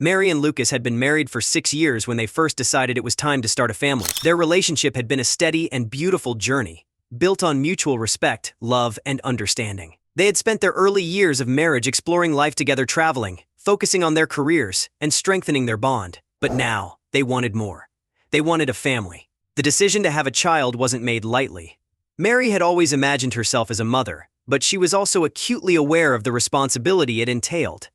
Mary and Lucas had been married for 6 years when they first decided it was time to start a family. Their relationship had been a steady and beautiful journey, built on mutual respect, love, and understanding. They had spent their early years of marriage exploring life together, traveling, focusing on their careers, and strengthening their bond. But now, they wanted more. They wanted a family. The decision to have a child wasn't made lightly. Mary had always imagined herself as a mother, but she was also acutely aware of the responsibility it entailed.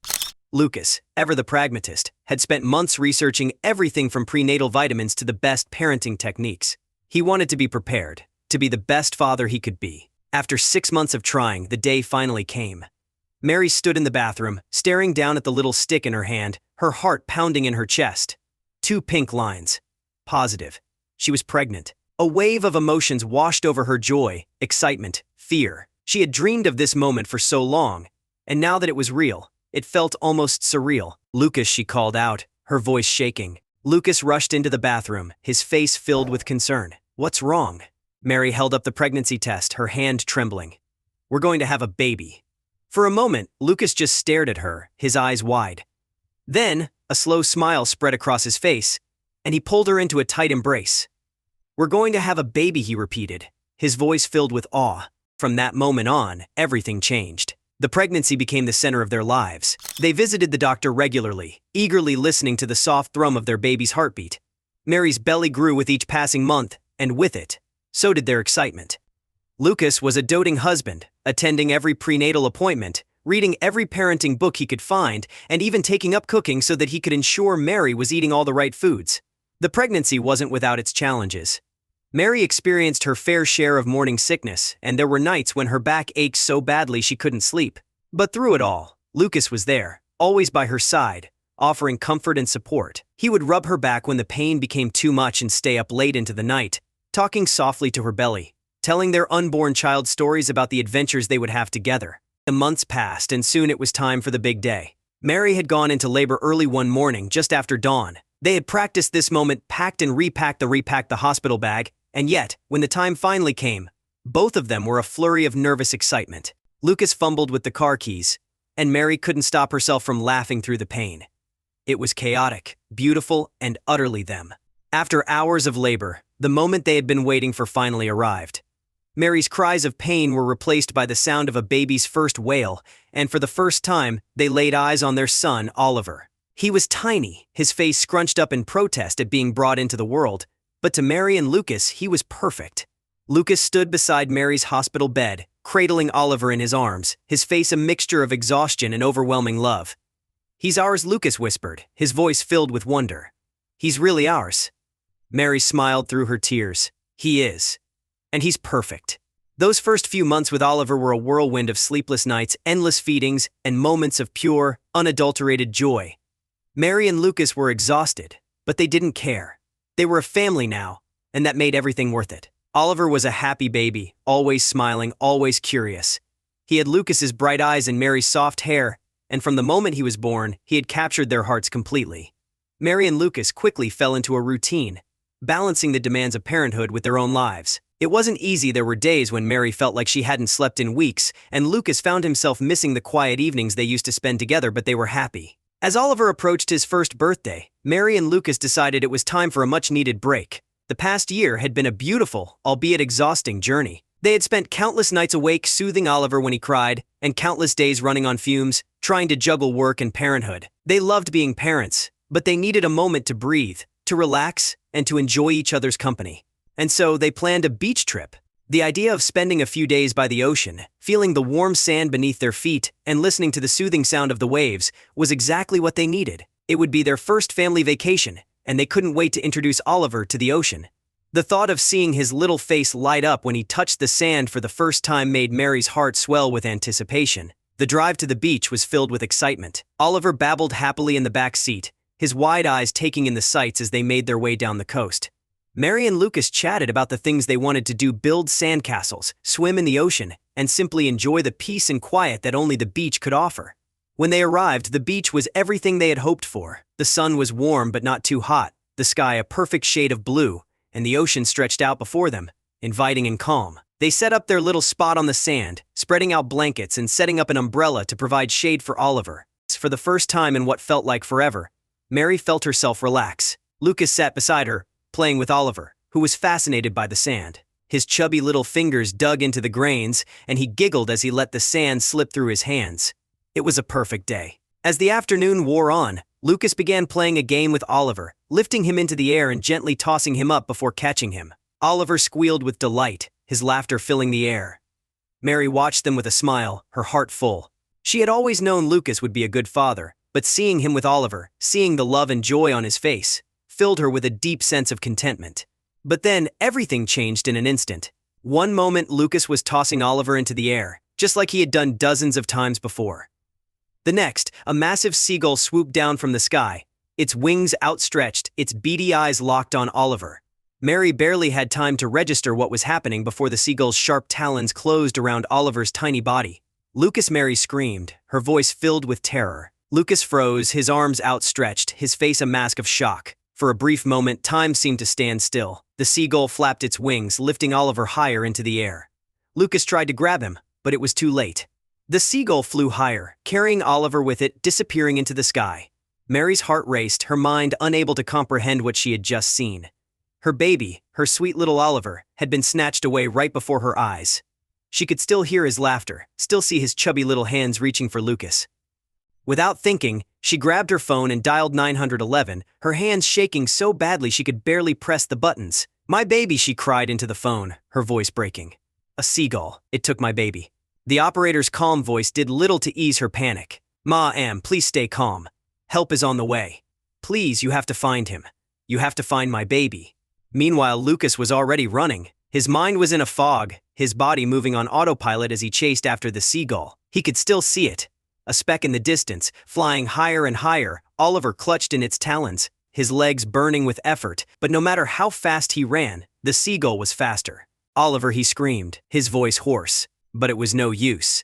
Lucas, ever the pragmatist, had spent months researching everything from prenatal vitamins to the best parenting techniques. He wanted to be prepared, to be the best father he could be. After 6 months of trying, the day finally came. Mary stood in the bathroom, staring down at the little stick in her hand, her heart pounding in her chest. 2 pink lines. Positive. She was pregnant. A wave of emotions washed over her: joy, excitement, fear. She had dreamed of this moment for so long, and now that it was real, it felt almost surreal. "Lucas," she called out, her voice shaking. Lucas rushed into the bathroom, his face filled with concern. "What's wrong?" Mary held up the pregnancy test, her hand trembling. "We're going to have a baby." For a moment, Lucas just stared at her, his eyes wide. Then, a slow smile spread across his face, and he pulled her into a tight embrace. "We're going to have a baby," he repeated, his voice filled with awe. From that moment on, everything changed. The pregnancy became the center of their lives. They visited the doctor regularly, eagerly listening to the soft thrum of their baby's heartbeat. Mary's belly grew with each passing month, and with it, so did their excitement. Lucas was a doting husband, attending every prenatal appointment, reading every parenting book he could find, and even taking up cooking so that he could ensure Mary was eating all the right foods. The pregnancy wasn't without its challenges. Mary experienced her fair share of morning sickness, and there were nights when her back ached so badly she couldn't sleep. But through it all, Lucas was there, always by her side, offering comfort and support. He would rub her back when the pain became too much and stay up late into the night, talking softly to her belly, telling their unborn child stories about the adventures they would have together. The months passed, and soon it was time for the big day. Mary had gone into labor early one morning, just after dawn. They had practiced this moment, packed and repacked the hospital bag, and yet, when the time finally came, both of them were a flurry of nervous excitement. Lucas fumbled with the car keys, and Mary couldn't stop herself from laughing through the pain. It was chaotic, beautiful, and utterly them. After hours of labor, the moment they had been waiting for finally arrived. Mary's cries of pain were replaced by the sound of a baby's first wail, and for the first time, they laid eyes on their son, Oliver. He was tiny, his face scrunched up in protest at being brought into the world, but to Mary and Lucas, he was perfect. Lucas stood beside Mary's hospital bed, cradling Oliver in his arms, his face a mixture of exhaustion and overwhelming love. "He's ours," Lucas whispered, his voice filled with wonder. "He's really ours." Mary smiled through her tears. "He is. And he's perfect." Those first few months with Oliver were a whirlwind of sleepless nights, endless feedings, and moments of pure, unadulterated joy. Mary and Lucas were exhausted, but they didn't care. They were a family now, and that made everything worth it. Oliver was a happy baby, always smiling, always curious. He had Lucas's bright eyes and Mary's soft hair, and from the moment he was born, he had captured their hearts completely. Mary and Lucas quickly fell into a routine, balancing the demands of parenthood with their own lives. It wasn't easy. There were days when Mary felt like she hadn't slept in weeks, and Lucas found himself missing the quiet evenings they used to spend together, but they were happy. As Oliver approached his first birthday, Mary and Lucas decided it was time for a much-needed break. The past year had been a beautiful, albeit exhausting, journey. They had spent countless nights awake soothing Oliver when he cried, and countless days running on fumes, trying to juggle work and parenthood. They loved being parents, but they needed a moment to breathe, to relax, and to enjoy each other's company. And so they planned a beach trip. The idea of spending a few days by the ocean, feeling the warm sand beneath their feet, and listening to the soothing sound of the waves was exactly what they needed. It would be their first family vacation, and they couldn't wait to introduce Oliver to the ocean. The thought of seeing his little face light up when he touched the sand for the first time made Mary's heart swell with anticipation. The drive to the beach was filled with excitement. Oliver babbled happily in the back seat, his wide eyes taking in the sights as they made their way down the coast. Mary and Lucas chatted about the things they wanted to do: build sandcastles, swim in the ocean, and simply enjoy the peace and quiet that only the beach could offer. When they arrived, the beach was everything they had hoped for. The sun was warm but not too hot, the sky a perfect shade of blue, and the ocean stretched out before them, inviting and calm. They set up their little spot on the sand, spreading out blankets and setting up an umbrella to provide shade for Oliver. For the first time in what felt like forever, Mary felt herself relax. Lucas sat beside her, playing with Oliver, who was fascinated by the sand. His chubby little fingers dug into the grains, and he giggled as he let the sand slip through his hands. It was a perfect day. As the afternoon wore on, Lucas began playing a game with Oliver, lifting him into the air and gently tossing him up before catching him. Oliver squealed with delight, his laughter filling the air. Mary watched them with a smile, her heart full. She had always known Lucas would be a good father, but seeing him with Oliver, seeing the love and joy on his face, filled her with a deep sense of contentment. But then, everything changed in an instant. One moment Lucas was tossing Oliver into the air, just like he had done dozens of times before. The next, a massive seagull swooped down from the sky, its wings outstretched, its beady eyes locked on Oliver. Mary barely had time to register what was happening before the seagull's sharp talons closed around Oliver's tiny body. Mary screamed, her voice filled with terror. Lucas froze, his arms outstretched, his face a mask of shock. For a brief moment, time seemed to stand still. The seagull flapped its wings, lifting Oliver higher into the air. Lucas tried to grab him, but it was too late. The seagull flew higher, carrying Oliver with it, disappearing into the sky. Mary's heart raced, her mind unable to comprehend what she had just seen. Her baby, her sweet little Oliver, had been snatched away right before her eyes. She could still hear his laughter, still see his chubby little hands reaching for Lucas. Without thinking, she grabbed her phone and dialed 911, her hands shaking so badly she could barely press the buttons. "My baby," she cried into the phone, her voice breaking. "A seagull. It took my baby." The operator's calm voice did little to ease her panic. "Ma'am, please stay calm. Help is on the way. Please, you have to find him. You have to find my baby." Meanwhile, Lucas was already running. His mind was in a fog, his body moving on autopilot as he chased after the seagull. He could still see it. A speck in the distance, flying higher and higher, Oliver clutched in its talons, his legs burning with effort, but no matter how fast he ran, the seagull was faster. "Oliver," he screamed, his voice hoarse, but it was no use.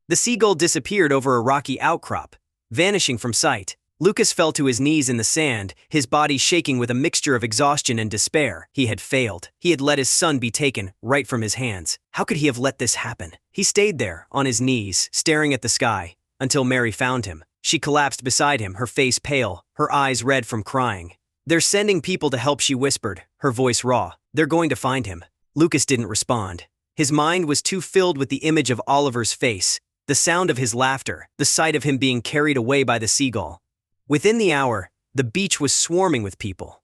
The seagull disappeared over a rocky outcrop, vanishing from sight. Lucas fell to his knees in the sand, his body shaking with a mixture of exhaustion and despair. He had failed. He had let his son be taken right from his hands. How could he have let this happen? He stayed there, on his knees, staring at the sky, until Mary found him. She collapsed beside him, her face pale, her eyes red from crying. "They're sending people to help," she whispered, her voice raw. "They're going to find him." Lucas didn't respond. His mind was too filled with the image of Oliver's face, the sound of his laughter, the sight of him being carried away by the seagull. Within the hour, the beach was swarming with people.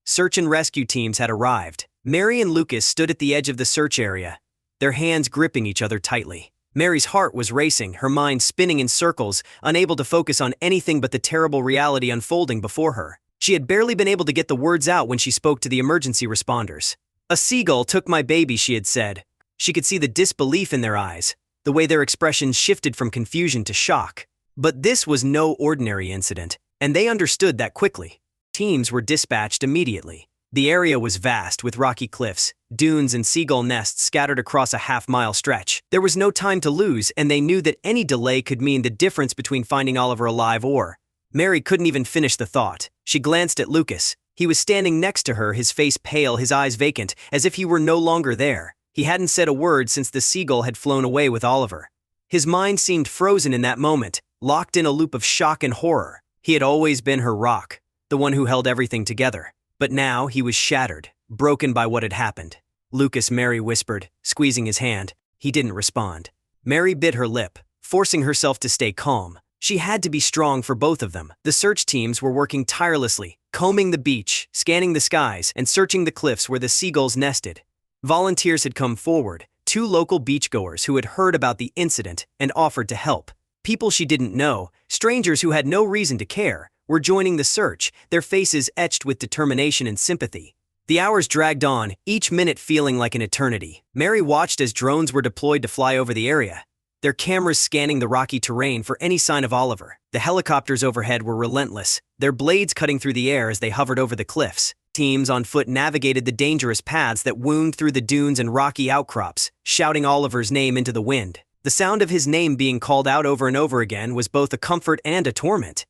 Search and rescue teams had arrived. Mary and Lucas stood at the edge of the search area, their hands gripping each other tightly. Mary's heart was racing, her mind spinning in circles, unable to focus on anything but the terrible reality unfolding before her. She had barely been able to get the words out when she spoke to the emergency responders. "A seagull took my baby," she had said. She could see the disbelief in their eyes, the way their expressions shifted from confusion to shock. But this was no ordinary incident, and they understood that quickly. Teams were dispatched immediately. The area was vast, with rocky cliffs, dunes and seagull nests scattered across a half-mile stretch. There was no time to lose, and they knew that any delay could mean the difference between finding Oliver alive or... Mary couldn't even finish the thought. She glanced at Lucas. He was standing next to her, his face pale, his eyes vacant, as if he were no longer there. He hadn't said a word since the seagull had flown away with Oliver. His mind seemed frozen in that moment, locked in a loop of shock and horror. He had always been her rock, the one who held everything together. But now he was shattered, broken by what had happened. "Lucas," Mary whispered, squeezing his hand. He didn't respond. Mary bit her lip, forcing herself to stay calm. She had to be strong for both of them. The search teams were working tirelessly, combing the beach, scanning the skies, and searching the cliffs where the seagulls nested. Volunteers had come forward, 2 local beachgoers who had heard about the incident and offered to help. People she didn't know, strangers who had no reason to care, were joining the search, their faces etched with determination and sympathy. The hours dragged on, each minute feeling like an eternity. Mary watched as drones were deployed to fly over the area, their cameras scanning the rocky terrain for any sign of Oliver. The helicopters overhead were relentless, their blades cutting through the air as they hovered over the cliffs. Teams on foot navigated the dangerous paths that wound through the dunes and rocky outcrops, shouting Oliver's name into the wind. The sound of his name being called out over and over again was both a comfort and a torment.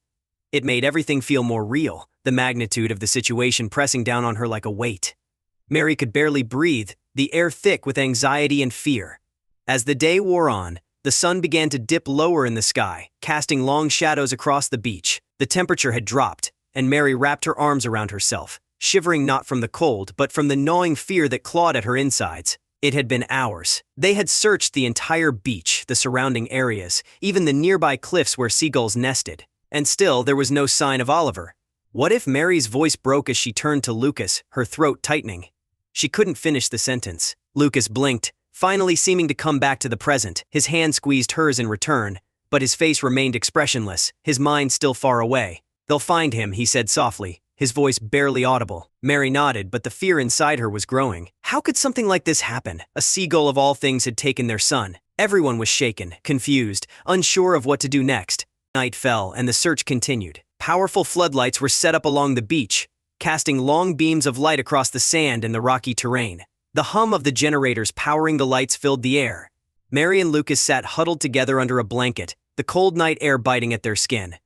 It made everything feel more real, the magnitude of the situation pressing down on her like a weight. Mary could barely breathe, the air thick with anxiety and fear. As the day wore on, the sun began to dip lower in the sky, casting long shadows across the beach. The temperature had dropped, and Mary wrapped her arms around herself, shivering not from the cold but from the gnawing fear that clawed at her insides. It had been hours. They had searched the entire beach, the surrounding areas, even the nearby cliffs where seagulls nested. And still, there was no sign of Oliver. What if Mary's voice broke as she turned to Lucas, her throat tightening? She couldn't finish the sentence. Lucas blinked, finally seeming to come back to the present. His hand squeezed hers in return, but his face remained expressionless, his mind still far away. "They'll find him," he said softly, his voice barely audible. Mary nodded, but the fear inside her was growing. How could something like this happen? A seagull of all things had taken their son. Everyone was shaken, confused, unsure of what to do next. Night fell, and the search continued. Powerful floodlights were set up along the beach, casting long beams of light across the sand and the rocky terrain. The hum of the generators powering the lights filled the air. Mary and Lucas sat huddled together under a blanket, the cold night air biting at their skin.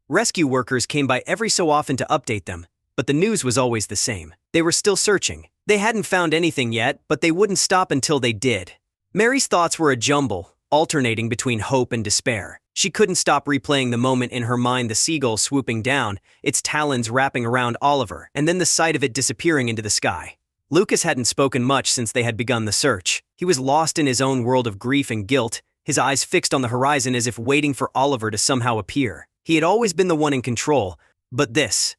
Rescue workers came by every so often to update them, but the news was always the same. They were still searching. They hadn't found anything yet, but they wouldn't stop until they did. Mary's thoughts were a jumble, alternating between hope and despair. She couldn't stop replaying the moment in her mind, the seagull swooping down, its talons wrapping around Oliver, and then the sight of it disappearing into the sky. Lucas hadn't spoken much since they had begun the search. He was lost in his own world of grief and guilt, his eyes fixed on the horizon as if waiting for Oliver to somehow appear. He had always been the one in control, but this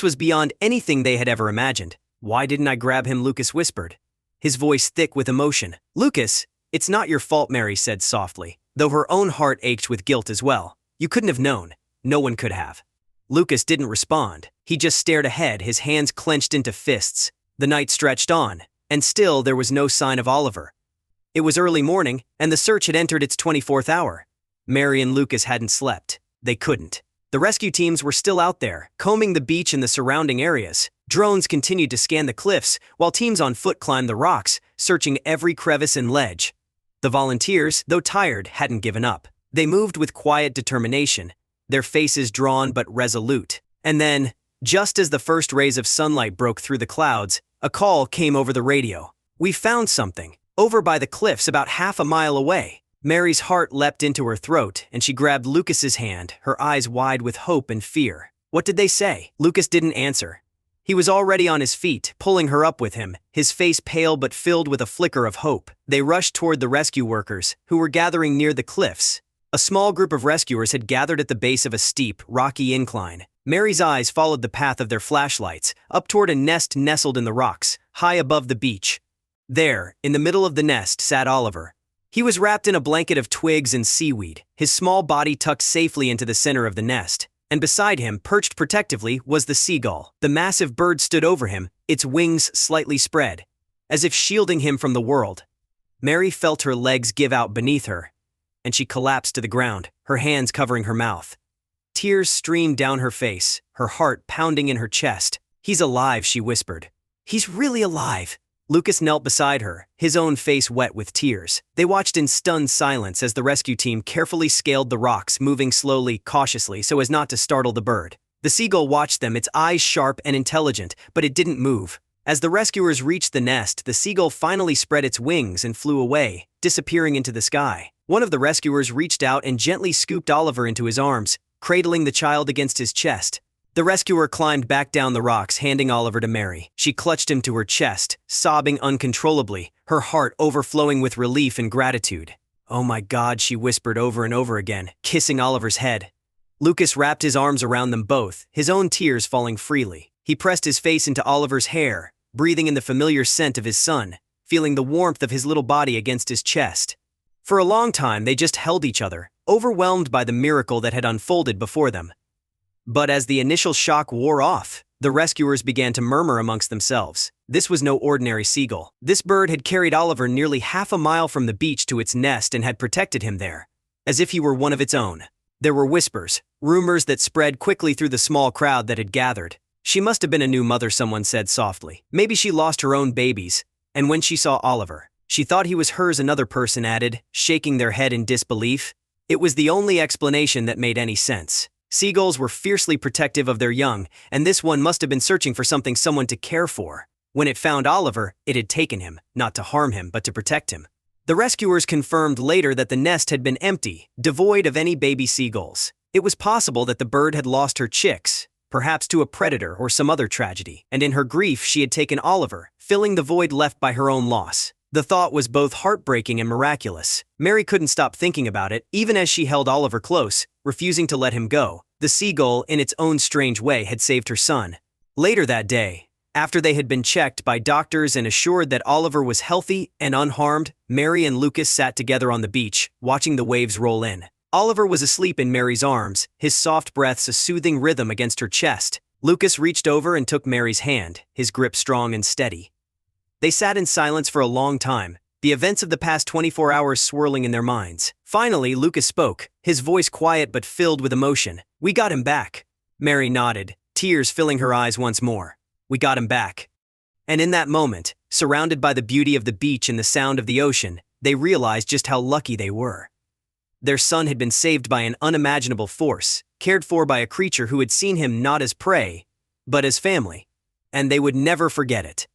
was beyond anything they had ever imagined. "Why didn't I grab him?" Lucas whispered, his voice thick with emotion. "Lucas, it's not your fault," Mary said softly, though her own heart ached with guilt as well. "You couldn't have known. No one could have." Lucas didn't respond. He just stared ahead, his hands clenched into fists. The night stretched on, and still there was no sign of Oliver. It was early morning, and the search had entered its 24th hour. Mary and Lucas hadn't slept. They couldn't. The rescue teams were still out there, combing the beach and the surrounding areas. Drones continued to scan the cliffs, while teams on foot climbed the rocks, searching every crevice and ledge. The volunteers, though tired, hadn't given up. They moved with quiet determination, their faces drawn but resolute. And then, just as the first rays of sunlight broke through the clouds, a call came over the radio. "We found something, over by the cliffs about half a mile away." Mary's heart leapt into her throat, and she grabbed Lucas's hand, her eyes wide with hope and fear. "What did they say?" Lucas didn't answer. He was already on his feet, pulling her up with him, his face pale but filled with a flicker of hope. They rushed toward the rescue workers, who were gathering near the cliffs. A small group of rescuers had gathered at the base of a steep, rocky incline. Mary's eyes followed the path of their flashlights, up toward a nest nestled in the rocks, high above the beach. There, in the middle of the nest, sat Oliver. He was wrapped in a blanket of twigs and seaweed, his small body tucked safely into the center of the nest. And beside him, perched protectively, was the seagull. The massive bird stood over him, its wings slightly spread, as if shielding him from the world. Mary felt her legs give out beneath her, and she collapsed to the ground, her hands covering her mouth. Tears streamed down her face, her heart pounding in her chest. "He's alive," she whispered. "He's really alive." Lucas knelt beside her, his own face wet with tears. They watched in stunned silence as the rescue team carefully scaled the rocks, moving slowly, cautiously, so as not to startle the bird. The seagull watched them, its eyes sharp and intelligent, but it didn't move. As the rescuers reached the nest, the seagull finally spread its wings and flew away, disappearing into the sky. One of the rescuers reached out and gently scooped Oliver into his arms, cradling the child against his chest. The rescuer climbed back down the rocks, handing Oliver to Mary. She clutched him to her chest, sobbing uncontrollably, her heart overflowing with relief and gratitude. "Oh my God," she whispered over and over again, kissing Oliver's head. Lucas wrapped his arms around them both, his own tears falling freely. He pressed his face into Oliver's hair, breathing in the familiar scent of his son, feeling the warmth of his little body against his chest. For a long time, they just held each other, overwhelmed by the miracle that had unfolded before them. But as the initial shock wore off, the rescuers began to murmur amongst themselves. This was no ordinary seagull. This bird had carried Oliver nearly half a mile from the beach to its nest and had protected him there, as if he were one of its own. There were whispers, rumors that spread quickly through the small crowd that had gathered. "She must have been a new mother," someone said softly. "Maybe she lost her own babies, and when she saw Oliver, she thought he was hers," another person added, shaking their head in disbelief. It was the only explanation that made any sense. Seagulls were fiercely protective of their young, and this one must have been searching for someone to care for. When it found Oliver, it had taken him, not to harm him, but to protect him. The rescuers confirmed later that the nest had been empty, devoid of any baby seagulls. It was possible that the bird had lost her chicks, perhaps to a predator or some other tragedy. And in her grief, she had taken Oliver, filling the void left by her own loss. The thought was both heartbreaking and miraculous. Mary couldn't stop thinking about it, even as she held Oliver close, refusing to let him go. The seagull, in its own strange way, had saved her son. Later that day, after they had been checked by doctors and assured that Oliver was healthy and unharmed, Mary and Lucas sat together on the beach, watching the waves roll in. Oliver was asleep in Mary's arms, his soft breaths a soothing rhythm against her chest. Lucas reached over and took Mary's hand, his grip strong and steady. They sat in silence for a long time, the events of the past 24 hours swirling in their minds. Finally, Lucas spoke, his voice quiet but filled with emotion. "We got him back." Mary nodded, tears filling her eyes once more. "We got him back." And in that moment, surrounded by the beauty of the beach and the sound of the ocean, they realized just how lucky they were. Their son had been saved by an unimaginable force, cared for by a creature who had seen him not as prey, but as family. And they would never forget it.